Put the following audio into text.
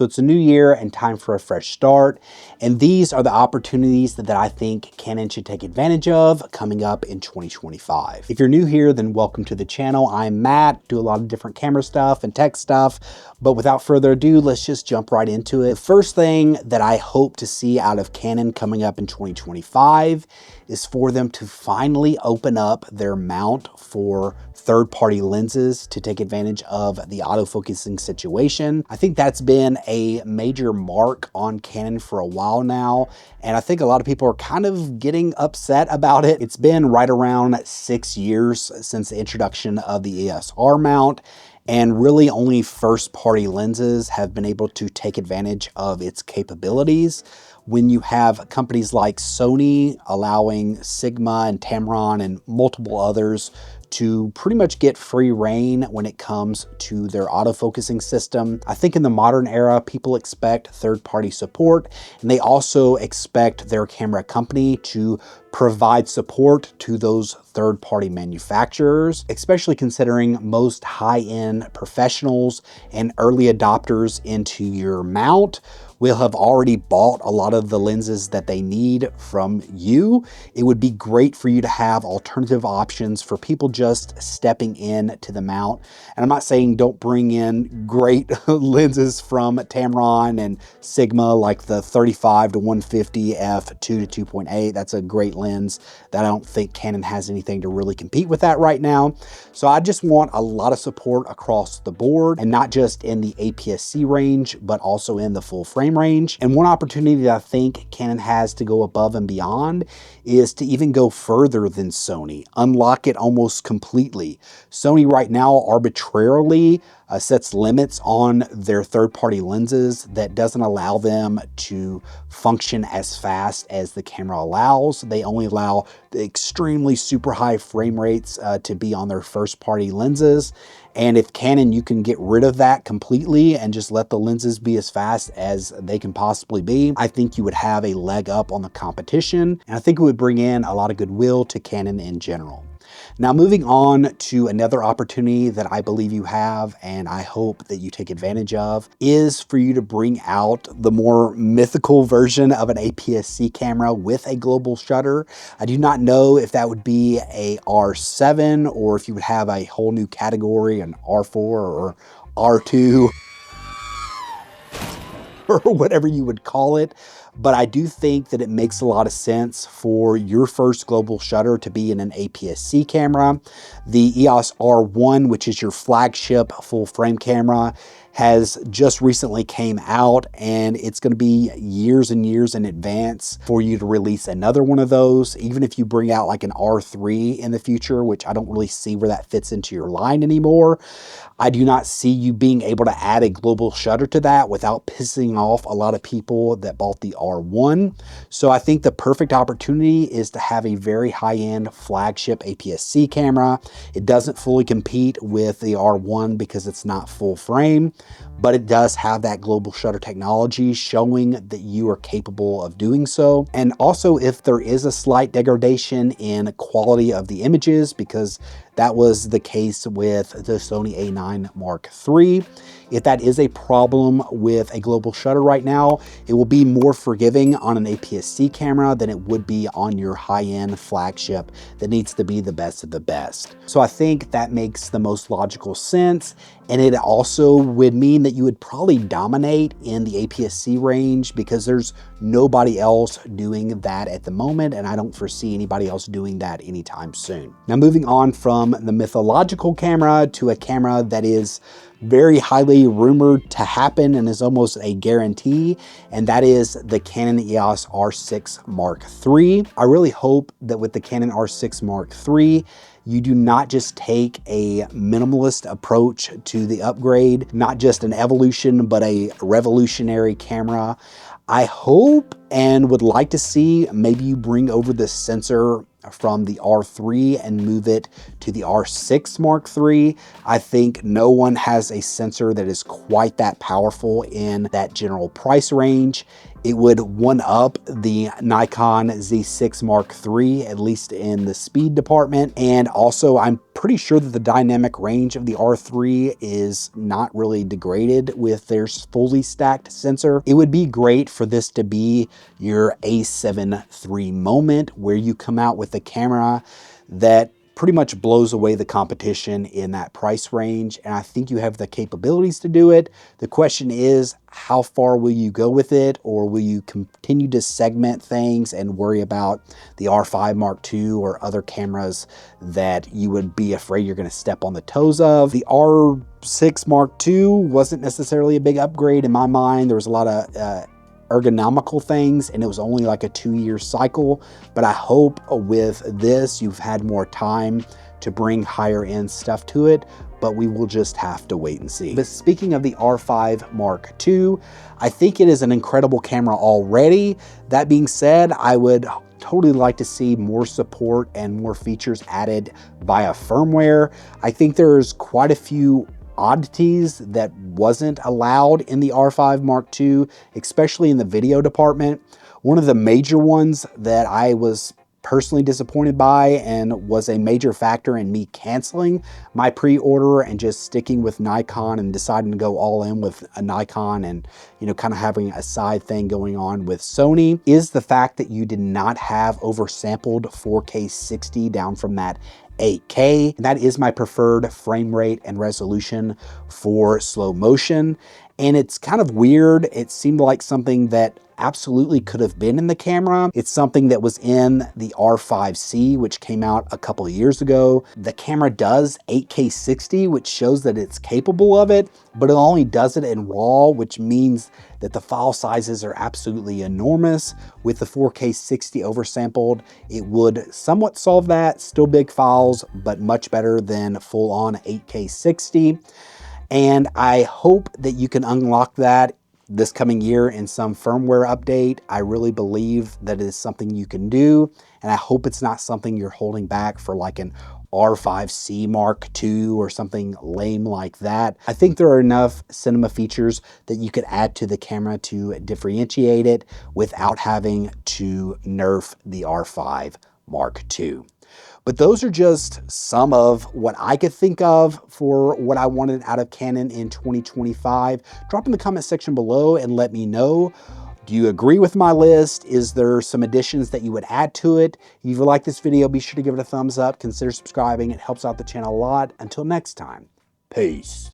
So it's a new year and time for a fresh start. And these are the opportunities that I think Canon should take advantage of coming up in 2025. If you're new here, then welcome to the channel. I'm Matt, do a lot of different camera stuff and tech stuff. But without further ado, let's just jump right into it. The first thing that I hope to see out of Canon coming up in 2025 is for them to finally open up their mount for third-party lenses to take advantage of the autofocusing situation. I think that's been a major mark on Canon for a while now, and I think a lot of people are kind of getting upset about it. It's been right around 6 years since the introduction of the EOS-R mount, and really only first-party lenses have been able to take advantage of its capabilities. When you have companies like Sony allowing Sigma and Tamron and multiple others to pretty much get free rein when it comes to their autofocusing system. I think in the modern era, people expect third-party support, and they also expect their camera company to provide support to those third-party manufacturers, especially considering most high-end professionals and early adopters into your mount will have already bought a lot of the lenses that they need from you. It would be great for you to have alternative options for people just stepping in to the mount. And I'm not saying don't bring in great lenses from Tamron and Sigma, like the 35 to 150 f 2 to 2.8. That's a great lens that I don't think Canon has anything to really compete with that right now. So I just want a lot of support across the board, and not just in the APS-C range, but also in the full frame range. And one opportunity that I think Canon has to go above and beyond is to even go further than Sony, unlock it almost completely. Sony right now arbitrarily sets limits on their third-party lenses that doesn't allow them to function as fast as the camera allows. They only allow the extremely super high frame rates to be on their first-party lenses. And if Canon, you can get rid of that completely and just let the lenses be as fast as they can possibly be, I think you would have a leg up on the competition. And I think it would bring in a lot of goodwill to Canon in general. Now, moving on to another opportunity that I believe you have, and I hope that you take advantage of, is for you to bring out the more mythical version of an APS-C camera with a global shutter. I do not know if that would be a R7 or if you would have a whole new category, an R4 or R2 or whatever you would call it. But I do think that it makes a lot of sense for your first global shutter to be in an APS-C camera. The EOS R1, which is your flagship full frame camera, has just recently came out, and it's going to be years and years in advance for you to release another one of those. Even if you bring out like an R3 in the future, which I don't really see where that fits into your line anymore, I do not see you being able to add a global shutter to that without pissing off a lot of people that bought the R1. So I think the perfect opportunity is to have a very high-end flagship APS-C camera. It doesn't fully compete with the R1 because it's not full frame, but it does have that global shutter technology showing that you are capable of doing so. And also, if there is a slight degradation in quality of the images, because that was the case with the Sony A9 Mark III. If that is a problem with a global shutter right now, it will be more forgiving on an APS-C camera than it would be on your high-end flagship that needs to be the best of the best. So I think that makes the most logical sense. And it also would mean that you would probably dominate in the APS-C range because there's nobody else doing that at the moment, and I don't foresee anybody else doing that anytime soon. Now, moving on from the mythological camera to a camera that is very highly rumored to happen and is almost a guarantee, and that is the Canon EOS R6 Mark III. I really hope that with the Canon R6 Mark III, you do not just take a minimalist approach to the upgrade, not just an evolution, but a revolutionary camera. I hope and would like to see maybe you bring over the sensor from the R3 and move it to the R6 Mark III. I think no one has a sensor that is quite that powerful in that general price range. It would one-up the Nikon Z6 Mark III, at least in the speed department. And also, I'm pretty sure that the dynamic range of the R3 is not really degraded with their fully stacked sensor. It would be great for this to be your A7 III moment, where you come out with a camera that pretty much blows away the competition in that price range. And I think you have the capabilities to do it. The question is, how far will you go with it? Or will you continue to segment things and worry about the R5 Mark II or other cameras that you would be afraid you're going to step on the toes of? The R6 Mark II wasn't necessarily a big upgrade in my mind. There was a lot of ergonomical things, and it was only like a 2-year cycle. But I hope with this, you've had more time to bring higher end stuff to it, but we will just have to wait and see. But speaking of the R5 Mark II, I think it is an incredible camera already. That being said, I would totally like to see more support and more features added via firmware. I think there's quite a few oddities that wasn't allowed in the R5 Mark II, especially in the video department. One of the major ones that I was personally disappointed by and was a major factor in me canceling my pre-order and just sticking with Nikon and deciding to go all in with a Nikon and, you know, kind of having a side thing going on with Sony, is the fact that you did not have oversampled 4K 60 down from that 8K. That is my preferred frame rate and resolution for slow motion. And it's kind of weird. It seemed like something that absolutely could have been in the camera. It's something that was in the R5C, which came out a couple of years ago. The camera does 8K 60, which shows that it's capable of it, but it only does it in RAW, which means that the file sizes are absolutely enormous. With the 4K 60 oversampled, it would somewhat solve that. Still big files, but much better than full-on 8K 60. And I hope that you can unlock that this coming year in some firmware update. I really believe that it is something you can do, and I hope it's not something you're holding back for like an R5C Mark II or something lame like that. I think there are enough cinema features that you could add to the camera to differentiate it without having to nerf the R5 Mark II. But those are just some of what I could think of for what I wanted out of Canon in 2025. Drop in the comment section below and let me know. Do you agree with my list? Is there some additions that you would add to it? If you like this video, be sure to give it a thumbs up. Consider subscribing. It helps out the channel a lot. Until next time, peace.